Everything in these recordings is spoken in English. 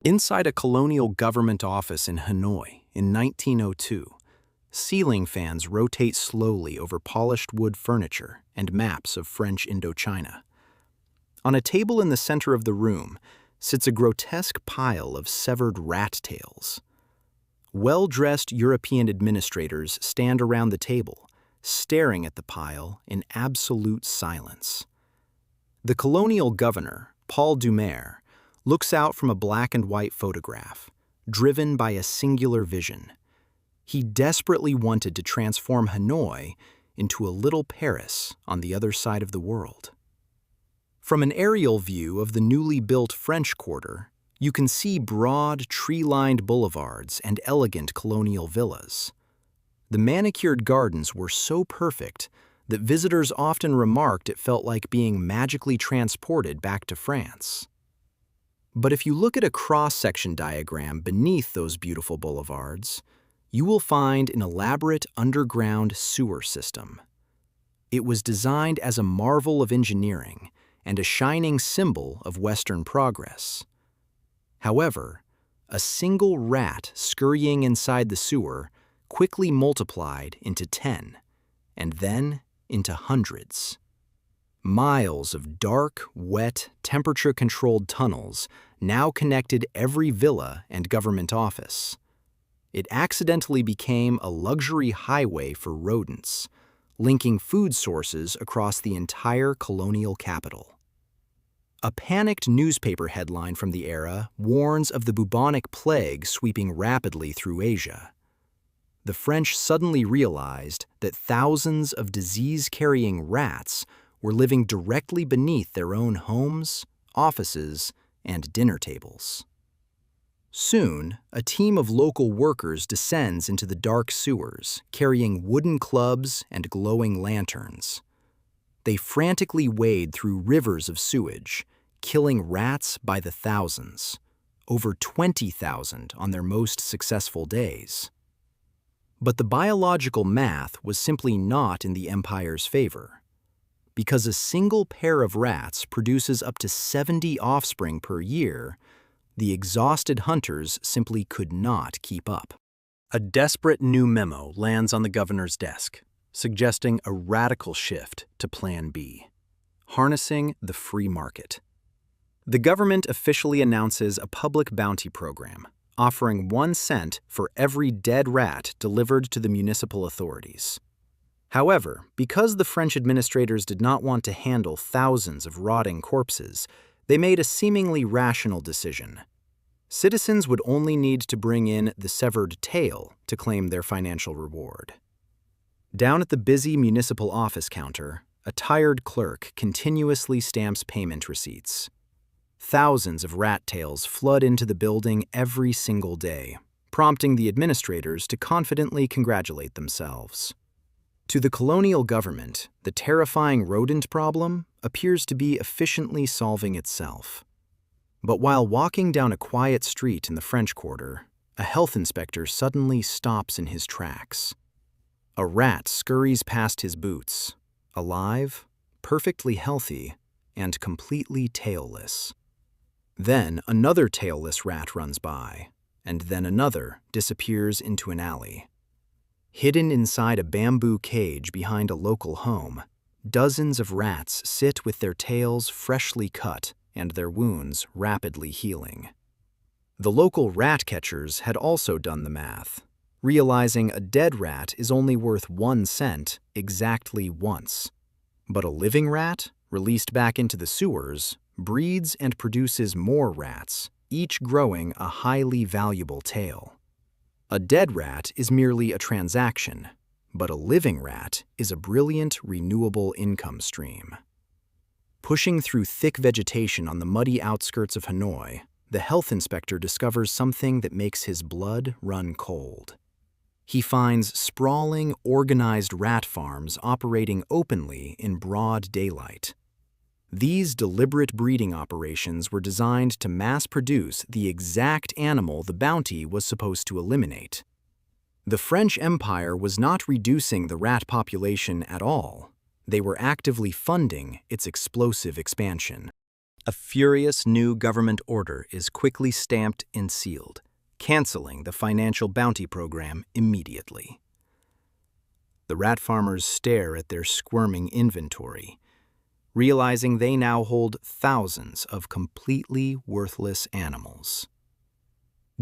Inside a colonial government office in Hanoi in 1902, ceiling fans rotate slowly over polished wood furniture and maps of French Indochina. On a table in the center of the room sits a grotesque pile of severed rat tails. Well-dressed European administrators stand around the table, staring at the pile in absolute silence. The colonial governor, Paul Doumer, looks out from a black and white photograph, driven by a singular vision. He desperately wanted to transform Hanoi into a little Paris on the other side of the world. From an aerial view of the newly built French Quarter, you can see broad, tree-lined boulevards and elegant colonial villas. The manicured gardens were so perfect that visitors often remarked it felt like being magically transported back to France. But if you look at a cross-section diagram beneath those beautiful boulevards, you will find an elaborate underground sewer system. It was designed as a marvel of engineering and a shining symbol of Western progress. However, a single rat scurrying inside the sewer quickly multiplied into 10, and then into hundreds. Miles of dark, wet, temperature-controlled tunnels now connected every villa and government office. It accidentally became a luxury highway for rodents, linking food sources across the entire colonial capital. A panicked newspaper headline from the era warns of the bubonic plague sweeping rapidly through Asia. The French suddenly realized that thousands of disease-carrying rats were living directly beneath their own homes, offices, and dinner tables. Soon, a team of local workers descends into the dark sewers, carrying wooden clubs and glowing lanterns. They frantically wade through rivers of sewage, killing rats by the thousands, over 20,000 on their most successful days. But the biological math was simply not in the empire's favor. Because a single pair of rats produces up to 70 offspring per year, the exhausted hunters simply could not keep up. A desperate new memo lands on the governor's desk, suggesting a radical shift to Plan B, harnessing the free market. The government officially announces a public bounty program, offering 1 cent for every dead rat delivered to the municipal authorities. However, because the French administrators did not want to handle thousands of rotting corpses, they made a seemingly rational decision. Citizens would only need to bring in the severed tail to claim their financial reward. Down at the busy municipal office counter, a tired clerk continuously stamps payment receipts. Thousands of rat tails flood into the building every single day, prompting the administrators to confidently congratulate themselves. To the colonial government, the terrifying rodent problem appears to be efficiently solving itself. But while walking down a quiet street in the French Quarter, a health inspector suddenly stops in his tracks. A rat scurries past his boots, alive, perfectly healthy, and completely tailless. Then another tailless rat runs by, and then another disappears into an alley. Hidden inside a bamboo cage behind a local home, dozens of rats sit with their tails freshly cut and their wounds rapidly healing. The local rat catchers had also done the math, realizing a dead rat is only worth 1 cent exactly once. But a living rat, released back into the sewers, breeds and produces more rats, each growing a highly valuable tail. A dead rat is merely a transaction, but a living rat is a brilliant, renewable income stream. Pushing through thick vegetation on the muddy outskirts of Hanoi, the health inspector discovers something that makes his blood run cold. He finds sprawling, organized rat farms operating openly in broad daylight. These deliberate breeding operations were designed to mass-produce the exact animal the bounty was supposed to eliminate. The French Empire was not reducing the rat population at all. They were actively funding its explosive expansion. A furious new government order is quickly stamped and sealed, canceling the financial bounty program immediately. The rat farmers stare at their squirming inventory, realizing they now hold thousands of completely worthless animals.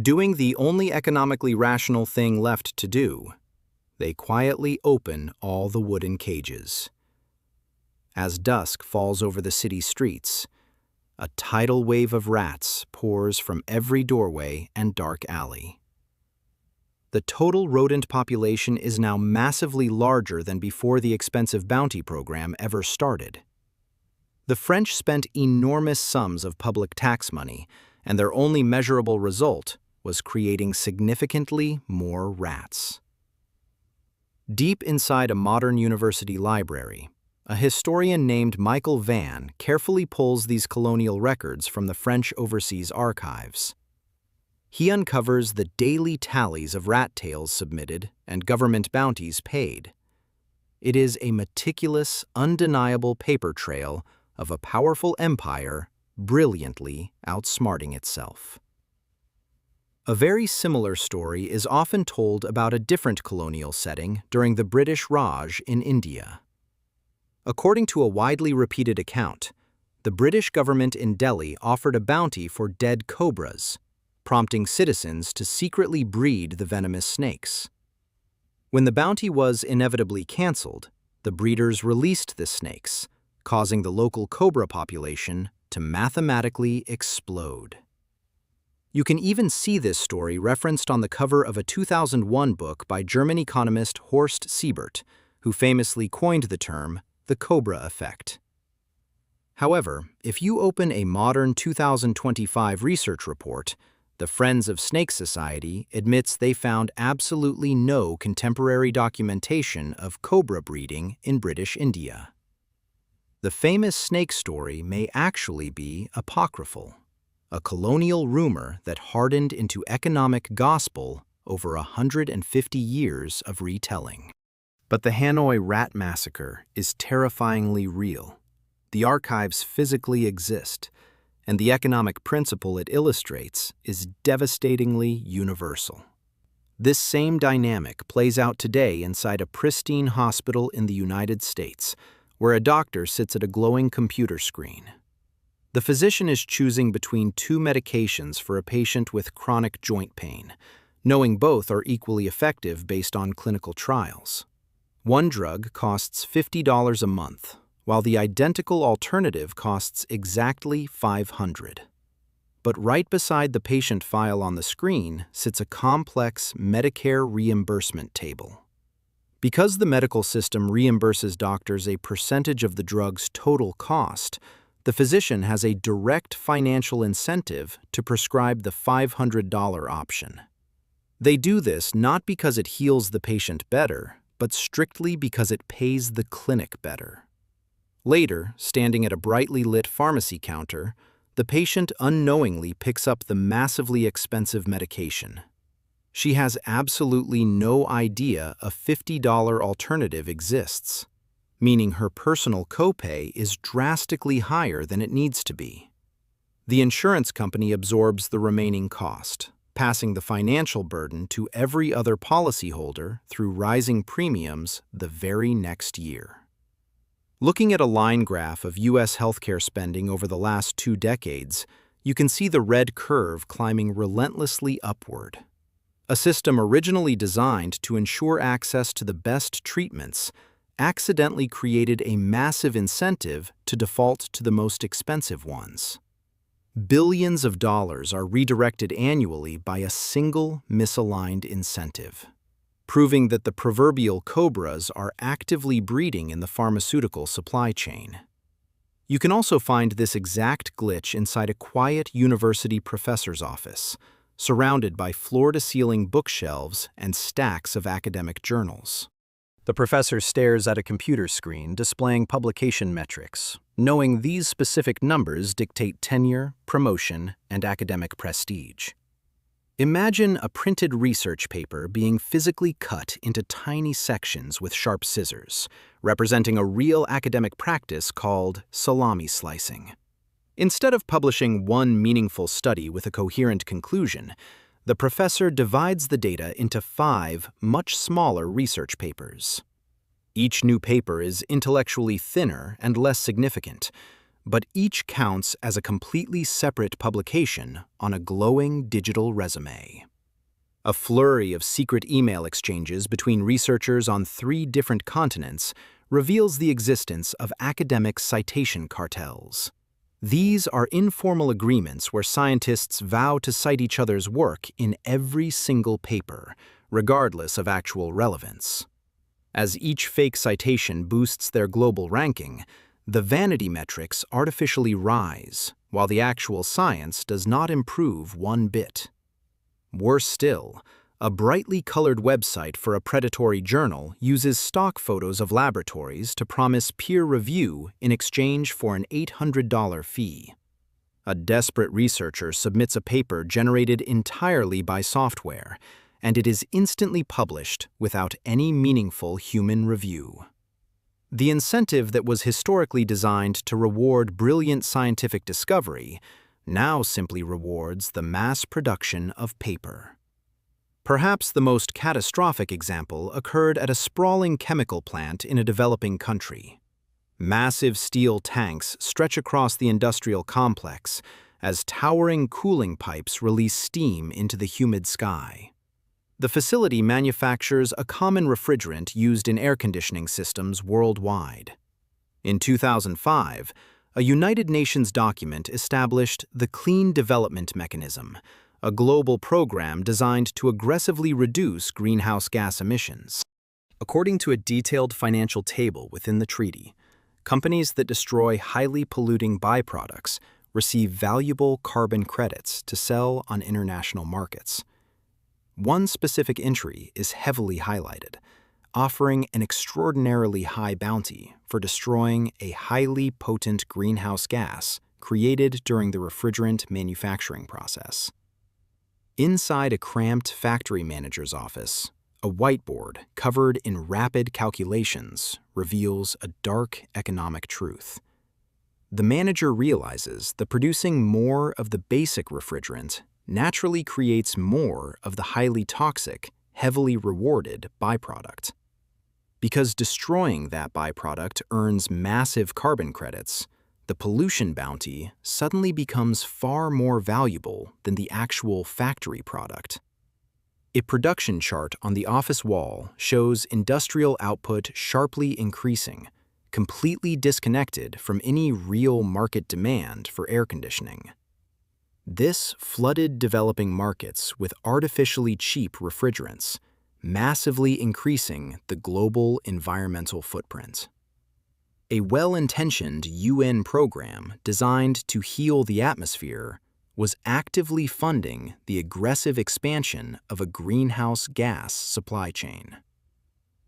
Doing the only economically rational thing left to do, they quietly open all the wooden cages. As dusk falls over the city streets, a tidal wave of rats pours from every doorway and dark alley. The total rodent population is now massively larger than before the expensive bounty program ever started. The French spent enormous sums of public tax money, and their only measurable result was creating significantly more rats. Deep inside a modern university library, a historian named Michael Van carefully pulls these colonial records from the French overseas archives. He uncovers the daily tallies of rat tails submitted and government bounties paid. It is a meticulous, undeniable paper trail of a powerful empire brilliantly outsmarting itself. A very similar story is often told about a different colonial setting during the British Raj in India. According to a widely repeated account, the British government in Delhi offered a bounty for dead cobras, prompting citizens to secretly breed the venomous snakes. When the bounty was inevitably canceled, the breeders released the snakes, causing the local cobra population to mathematically explode. You can even see this story referenced on the cover of a 2001 book by German economist Horst Siebert, who famously coined the term the Cobra Effect. However, if you open a modern 2025 research report, the Friends of Snake Society admits they found absolutely no contemporary documentation of cobra breeding in British India. The famous snake story may actually be apocryphal, a colonial rumor that hardened into economic gospel over 150 years of retelling. But the Hanoi rat massacre is terrifyingly real. The archives physically exist, and the economic principle it illustrates is devastatingly universal. This same dynamic plays out today inside a pristine hospital in the United States, where a doctor sits at a glowing computer screen. The physician is choosing between two medications for a patient with chronic joint pain, knowing both are equally effective based on clinical trials. One drug costs $50 a month, while the identical alternative costs exactly $500. But right beside the patient file on the screen sits a complex Medicare reimbursement table. Because the medical system reimburses doctors a percentage of the drug's total cost, the physician has a direct financial incentive to prescribe the $500 option. They do this not because it heals the patient better, but strictly because it pays the clinic better. Later, standing at a brightly lit pharmacy counter, the patient unknowingly picks up the massively expensive medication. She has absolutely no idea a $50 alternative exists, meaning her personal copay is drastically higher than it needs to be. The insurance company absorbs the remaining cost, passing the financial burden to every other policyholder through rising premiums the very next year. Looking at a line graph of U.S. healthcare spending over the last 2 decades, you can see the red curve climbing relentlessly upward. A system originally designed to ensure access to the best treatments accidentally created a massive incentive to default to the most expensive ones. Billions of dollars are redirected annually by a single misaligned incentive, proving that the proverbial cobras are actively breeding in the pharmaceutical supply chain. You can also find this exact glitch inside a quiet university professor's office, surrounded by floor-to-ceiling bookshelves and stacks of academic journals. The professor stares at a computer screen displaying publication metrics, knowing these specific numbers dictate tenure, promotion, and academic prestige. Imagine a printed research paper being physically cut into tiny sections with sharp scissors, representing a real academic practice called salami slicing. Instead of publishing one meaningful study with a coherent conclusion, the professor divides the data into 5 much smaller research papers. Each new paper is intellectually thinner and less significant, but each counts as a completely separate publication on a glowing digital resume. A flurry of secret email exchanges between researchers on 3 different continents reveals the existence of academic citation cartels. These are informal agreements where scientists vow to cite each other's work in every single paper, regardless of actual relevance. As each fake citation boosts their global ranking, the vanity metrics artificially rise, while the actual science does not improve one bit. Worse still, a brightly colored website for a predatory journal uses stock photos of laboratories to promise peer review in exchange for an $800 fee. A desperate researcher submits a paper generated entirely by software, and it is instantly published without any meaningful human review. The incentive that was historically designed to reward brilliant scientific discovery now simply rewards the mass production of paper. Perhaps the most catastrophic example occurred at a sprawling chemical plant in a developing country. Massive steel tanks stretch across the industrial complex as towering cooling pipes release steam into the humid sky. The facility manufactures a common refrigerant used in air conditioning systems worldwide. In 2005, a United Nations document established the Clean Development Mechanism, a global program designed to aggressively reduce greenhouse gas emissions. According to a detailed financial table within the treaty, companies that destroy highly polluting byproducts receive valuable carbon credits to sell on international markets. One specific entry is heavily highlighted, offering an extraordinarily high bounty for destroying a highly potent greenhouse gas created during the refrigerant manufacturing process. Inside a cramped factory manager's office, a whiteboard covered in rapid calculations reveals a dark economic truth. The manager realizes that producing more of the basic refrigerant naturally creates more of the highly toxic, heavily rewarded byproduct. Because destroying that byproduct earns massive carbon credits, the pollution bounty suddenly becomes far more valuable than the actual factory product. A production chart on the office wall shows industrial output sharply increasing, completely disconnected from any real market demand for air conditioning. This flooded developing markets with artificially cheap refrigerants, massively increasing the global environmental footprint. A well-intentioned UN program designed to heal the atmosphere was actively funding the aggressive expansion of a greenhouse gas supply chain.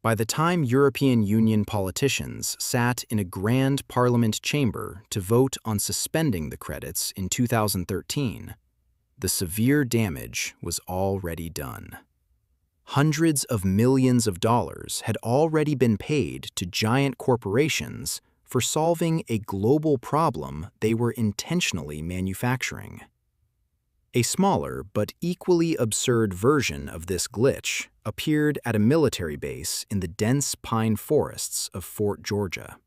By the time European Union politicians sat in a grand parliament chamber to vote on suspending the credits in 2013, the severe damage was already done. Hundreds of millions of dollars had already been paid to giant corporations for solving a global problem they were intentionally manufacturing. A smaller but equally absurd version of this glitch appeared at a military base in the dense pine forests of Fort Georgia.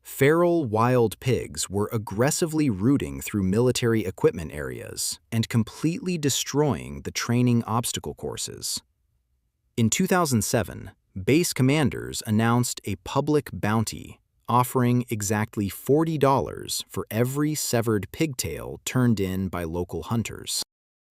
Feral wild pigs were aggressively rooting through military equipment areas and completely destroying the training obstacle courses. In 2007, base commanders announced a public bounty offering exactly $40 for every severed pigtail turned in by local hunters.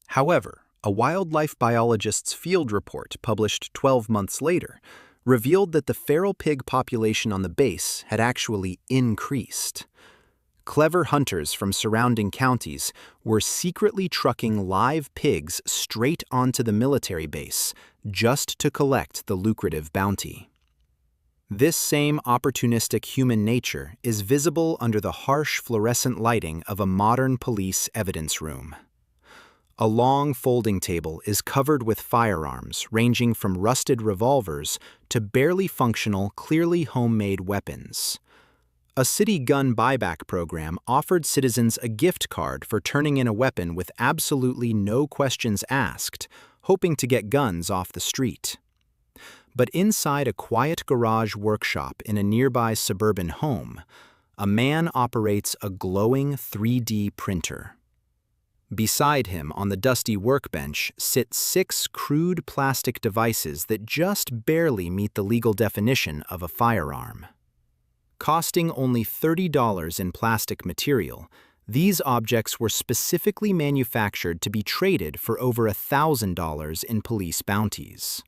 However, a wildlife biologist's field report published 12 months later revealed that the feral pig population on the base had actually increased. Clever hunters from surrounding counties were secretly trucking live pigs straight onto the military base just to collect the lucrative bounty. This same opportunistic human nature is visible under the harsh fluorescent lighting of a modern police evidence room. A long folding table is covered with firearms ranging from rusted revolvers to barely functional, clearly homemade weapons. A city gun buyback program offered citizens a gift card for turning in a weapon with absolutely no questions asked, hoping to get guns off the street. But inside a quiet garage workshop in a nearby suburban home, a man operates a glowing 3D printer. Beside him on the dusty workbench sit 6 crude plastic devices that just barely meet the legal definition of a firearm. Costing only $30 in plastic material, these objects were specifically manufactured to be traded for over $1,000 in police bounties.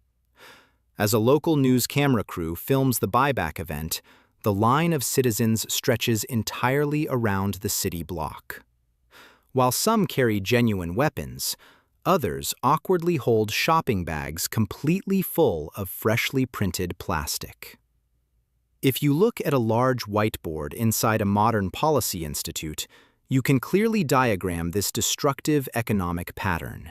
As a local news camera crew films the buyback event, the line of citizens stretches entirely around the city block. While some carry genuine weapons, others awkwardly hold shopping bags completely full of freshly printed plastic. If you look at a large whiteboard inside a modern policy institute, you can clearly diagram this destructive economic pattern.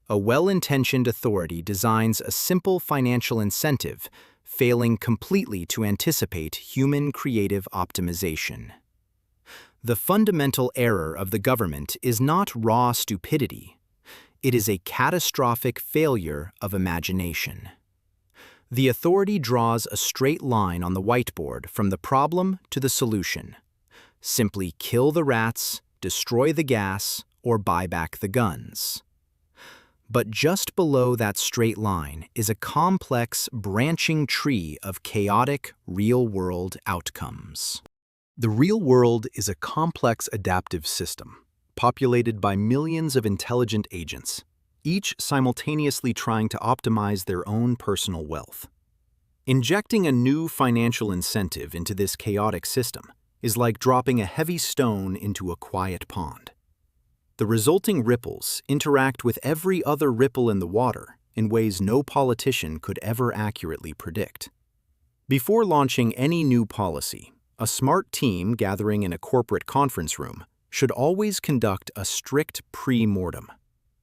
A well-intentioned authority designs a simple financial incentive, failing completely to anticipate human creative optimization. The fundamental error of the government is not raw stupidity. It is a catastrophic failure of imagination. The authority draws a straight line on the whiteboard from the problem to the solution. Simply kill the rats, destroy the gas, or buy back the guns. But just below that straight line is a complex, branching tree of chaotic, real-world outcomes. The real world is a complex adaptive system, populated by millions of intelligent agents, each simultaneously trying to optimize their own personal wealth. Injecting a new financial incentive into this chaotic system is like dropping a heavy stone into a quiet pond. The resulting ripples interact with every other ripple in the water in ways no politician could ever accurately predict. Before launching any new policy, a smart team gathering in a corporate conference room should always conduct a strict pre-mortem.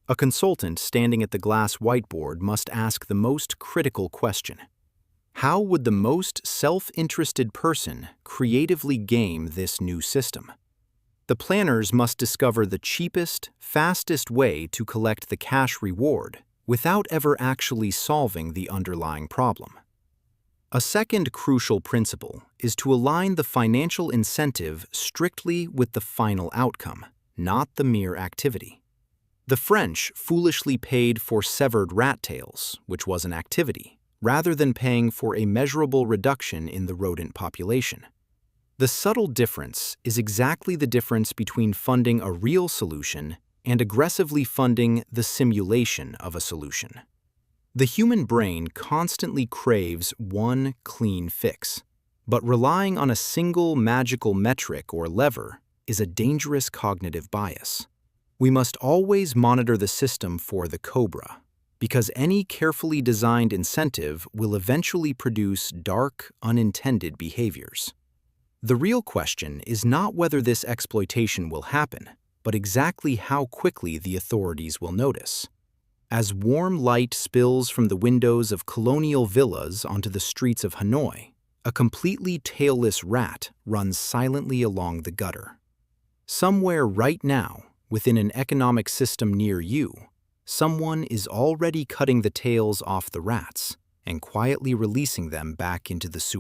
A consultant standing at the glass whiteboard must ask the most critical question. How would the most self-interested person creatively game this new system? The planners must discover the cheapest, fastest way to collect the cash reward without ever actually solving the underlying problem. A second crucial principle is to align the financial incentive strictly with the final outcome, not the mere activity. The French foolishly paid for severed rat tails, which was an activity, rather than paying for a measurable reduction in the rodent population. The subtle difference is exactly the difference between funding a real solution and aggressively funding the simulation of a solution. The human brain constantly craves one clean fix, but relying on a single magical metric or lever is a dangerous cognitive bias. We must always monitor the system for the Cobra, because any carefully designed incentive will eventually produce dark, unintended behaviors. The real question is not whether this exploitation will happen, but exactly how quickly the authorities will notice. As warm light spills from the windows of colonial villas onto the streets of Hanoi, a completely tailless rat runs silently along the gutter. Somewhere right now, within an economic system near you, someone is already cutting the tails off the rats and quietly releasing them back into the sewer.